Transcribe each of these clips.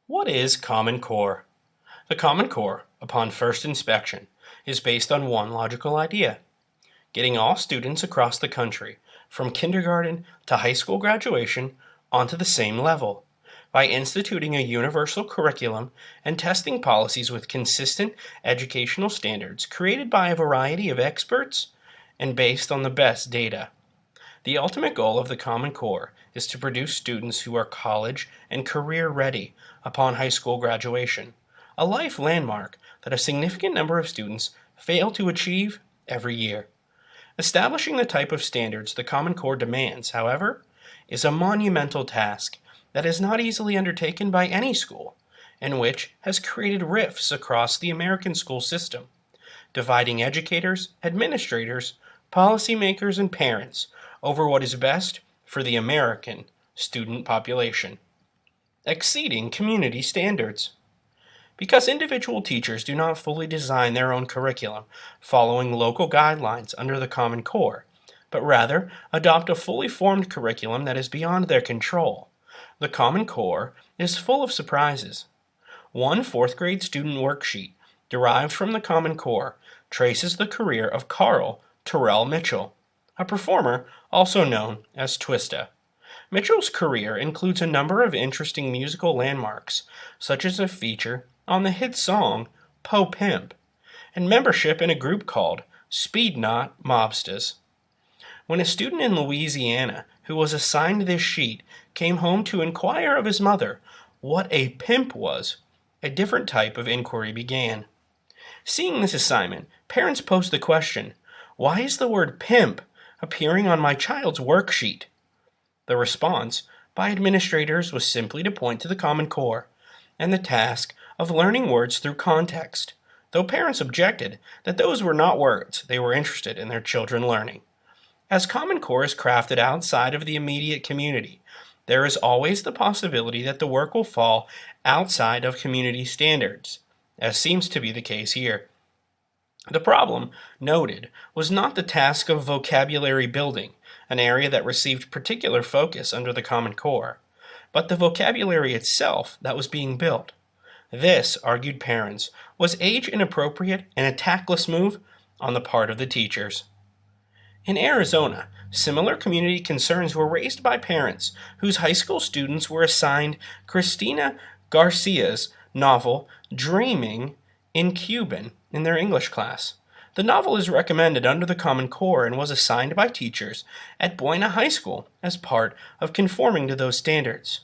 What is Common Core? The Common Core, upon first inspection, is based on one logical idea: getting all students across the country, from kindergarten to high school graduation, onto the same level, by instituting a universal curriculum and testing policies with consistent educational standards created by a variety of experts and based on the best data. The ultimate goal of the Common Core is to produce students who are college and career ready upon high school graduation, a life landmark that a significant number of students fail to achieve every year. Establishing the type of standards the Common Core demands, however, is a monumental task that is not easily undertaken by any school, and which has created rifts across the American school system, dividing educators, administrators, policymakers, and parents over what is best for the American student population. Exceeding community standards. Because individual teachers do not fully design their own curriculum following local guidelines under the Common Core, but rather adopt a fully formed curriculum that is beyond their control, the Common Core is full of surprises. One fourth grade student worksheet derived from the Common Core traces the career of Carl Terrell Mitchell, a performer also known as Twista. Mitchell's career includes a number of interesting musical landmarks, such as a feature on the hit song Po Pimp, and membership in a group called Speed Knot Mobsters. When a student in Louisiana who was assigned this sheet came home to inquire of his mother what a pimp was, a different type of inquiry began. Seeing this assignment, parents posed the question, "Why is the word pimp appearing on my child's worksheet?" The response by administrators was simply to point to the Common Core and the task of learning words through context, though parents objected that those were not words they were interested in their children learning. As Common Core is crafted outside of the immediate community, there is always the possibility that the work will fall outside of community standards, as seems to be the case here. The problem noted was not the task of vocabulary building, an area that received particular focus under the Common Core, but the vocabulary itself that was being built. This, argued parents, was age-inappropriate and a tactless move on the part of the teachers. In Arizona, similar community concerns were raised by parents whose high school students were assigned Cristina Garcia's novel Dreaming in Cuban in their English class. The novel is recommended under the Common Core and was assigned by teachers at Buena High School as part of conforming to those standards.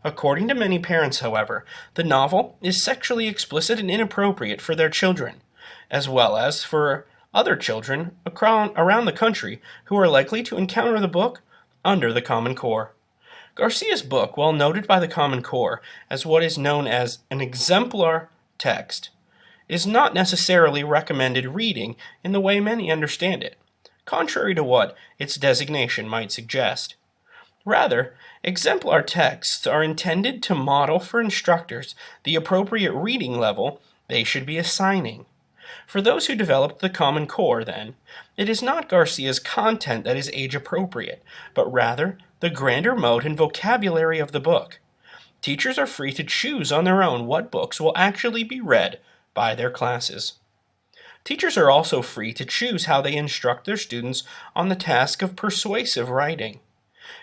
According to many parents, however, the novel is sexually explicit and inappropriate for their children, as well as for other children around the country who are likely to encounter the book under the Common Core. Garcia's book, while noted by the Common Core as what is known as an exemplar text, is not necessarily recommended reading in the way many understand it, contrary to what its designation might suggest. Rather, exemplar texts are intended to model for instructors the appropriate reading level they should be assigning. For those who developed the Common Core, then, it is not Garcia's content that is age-appropriate, but rather the grander mode and vocabulary of the book. Teachers are free to choose on their own what books will actually be read by their classes. Teachers are also free to choose how they instruct their students on the task of persuasive writing.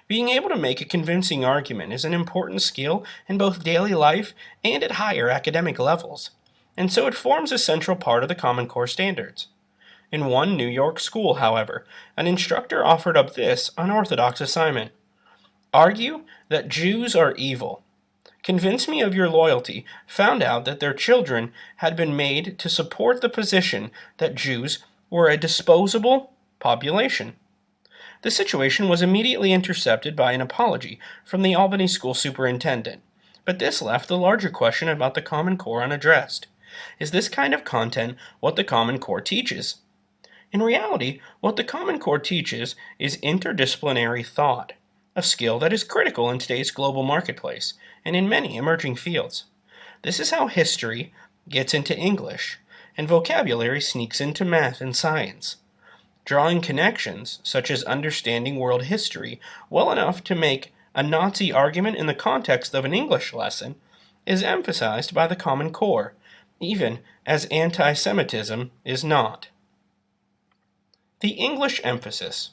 Being able to make a convincing argument is an important skill in both daily life and at higher academic levels, and so it forms a central part of the Common Core standards. In one New York school, however, an instructor offered up this unorthodox assignment: argue that Jews are evil. Convince me of your loyalty found out that their children had been made to support the position that Jews were a disposable population. The situation was immediately intercepted by an apology from the Albany school superintendent, but this left the larger question about the Common Core unaddressed. Is this kind of content what the Common Core teaches? In reality, what the Common Core teaches is interdisciplinary thought, a skill that is critical in today's global marketplace and in many emerging fields. This is how history gets into English, and vocabulary sneaks into math and science. Drawing connections, such as understanding world history well enough to make a Nazi argument in the context of an English lesson, is emphasized by the Common Core, even as anti-Semitism is not. The English emphasis.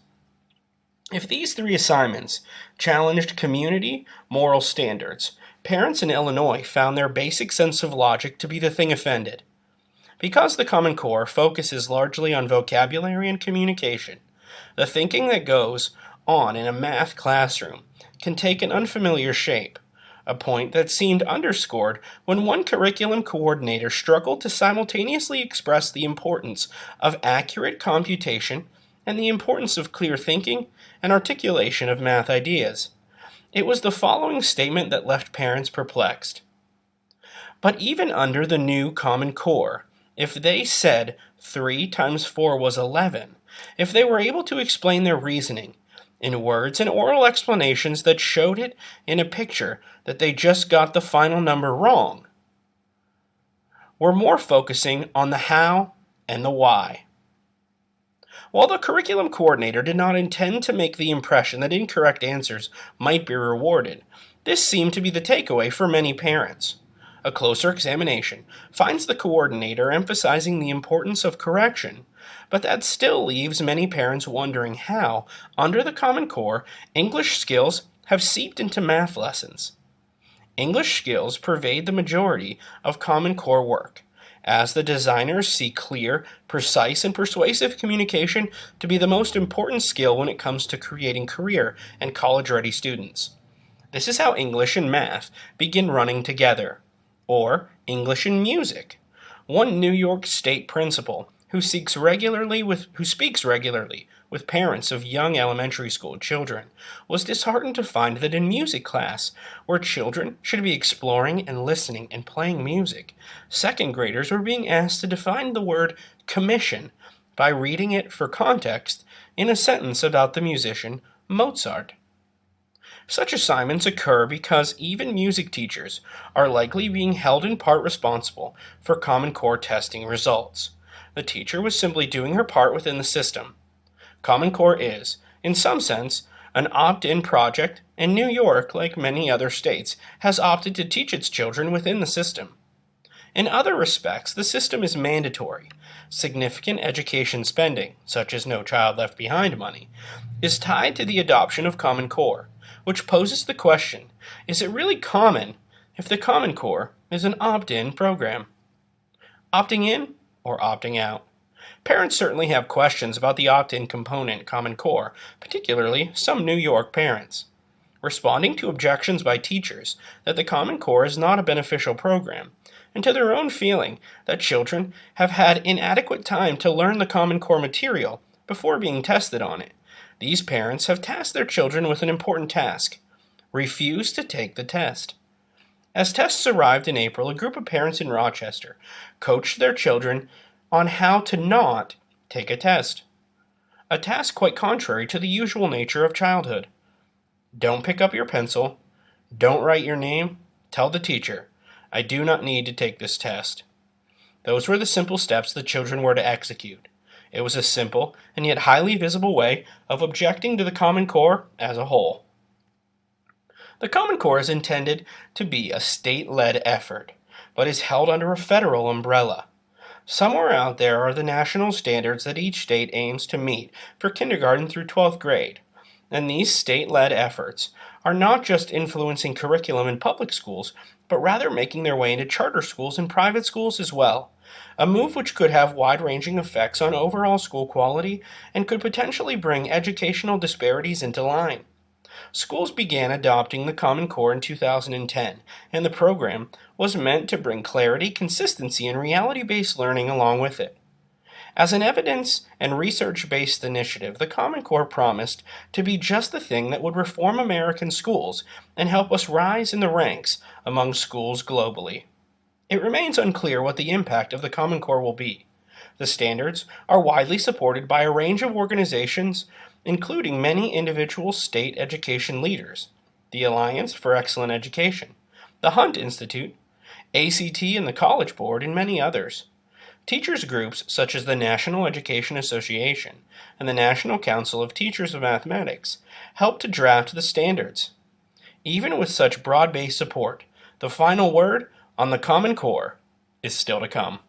If these three assignments challenged community moral standards, parents in Illinois found their basic sense of logic to be the thing offended. Because the Common Core focuses largely on vocabulary and communication, the thinking that goes on in a math classroom can take an unfamiliar shape, a point that seemed underscored when one curriculum coordinator struggled to simultaneously express the importance of accurate computation and the importance of clear thinking and articulation of math ideas. It was the following statement that left parents perplexed. But even under the new Common Core, if they said 3 times 4 was 11, if they were able to explain their reasoning in words and oral explanations that showed it in a picture that they just got the final number wrong, we're more focusing on the how and the why. While the curriculum coordinator did not intend to make the impression that incorrect answers might be rewarded, this seemed to be the takeaway for many parents. A closer examination finds the coordinator emphasizing the importance of correction, but that still leaves many parents wondering how, under the Common Core, English skills have seeped into math lessons. English skills pervade the majority of Common Core work, as the designers see clear, precise, and persuasive communication to be the most important skill when it comes to creating career and college-ready students. This is how English and math begin running together. Or English and music. One New York State principal who speaks regularly with parents of young elementary school children was disheartened to find that in music class, where children should be exploring and listening and playing music, second graders were being asked to define the word commission by reading it for context in a sentence about the musician Mozart. Such assignments occur because even music teachers are likely being held in part responsible for Common Core testing results. The teacher was simply doing her part within the system. Common Core is, in some sense, an opt-in project, and New York, like many other states, has opted to teach its children within the system. In other respects, the system is mandatory. Significant education spending, such as No Child Left Behind money, is tied to the adoption of Common Core, which poses the question, is it really common if the Common Core is an opt-in program? Opting in or opting out? Parents certainly have questions about the opt-in component Common Core, particularly some New York parents. Responding to objections by teachers that the Common Core is not a beneficial program, and to their own feeling that children have had inadequate time to learn the Common Core material before being tested on it, these parents have tasked their children with an important task: refuse to take the test. As tests arrived in April, a group of parents in Rochester coached their children on how to not take a test, a task quite contrary to the usual nature of childhood. Don't pick up your pencil, don't write your name, tell the teacher, I do not need to take this test. Those were the simple steps the children were to execute. It was a simple and yet highly visible way of objecting to the Common Core as a whole. The Common Core is intended to be a state-led effort, but is held under a federal umbrella. Somewhere out there are the national standards that each state aims to meet for kindergarten through 12th grade, and these state-led efforts are not just influencing curriculum in public schools, but rather making their way into charter schools and private schools as well. A move which could have wide-ranging effects on overall school quality and could potentially bring educational disparities into line. Schools began adopting the Common Core in 2010, and the program was meant to bring clarity, consistency, and reality-based learning along with it. As an evidence and research-based initiative, the Common Core promised to be just the thing that would reform American schools and help us rise in the ranks among schools globally. It remains unclear what the impact of the Common Core will be. The standards are widely supported by a range of organizations, including many individual state education leaders, the Alliance for Excellent Education, the Hunt Institute, ACT and the College Board, and many others. Teachers groups such as the National Education Association and the National Council of Teachers of Mathematics helped to draft the standards. Even with such broad-based support, The final word on the Common Core is still to come.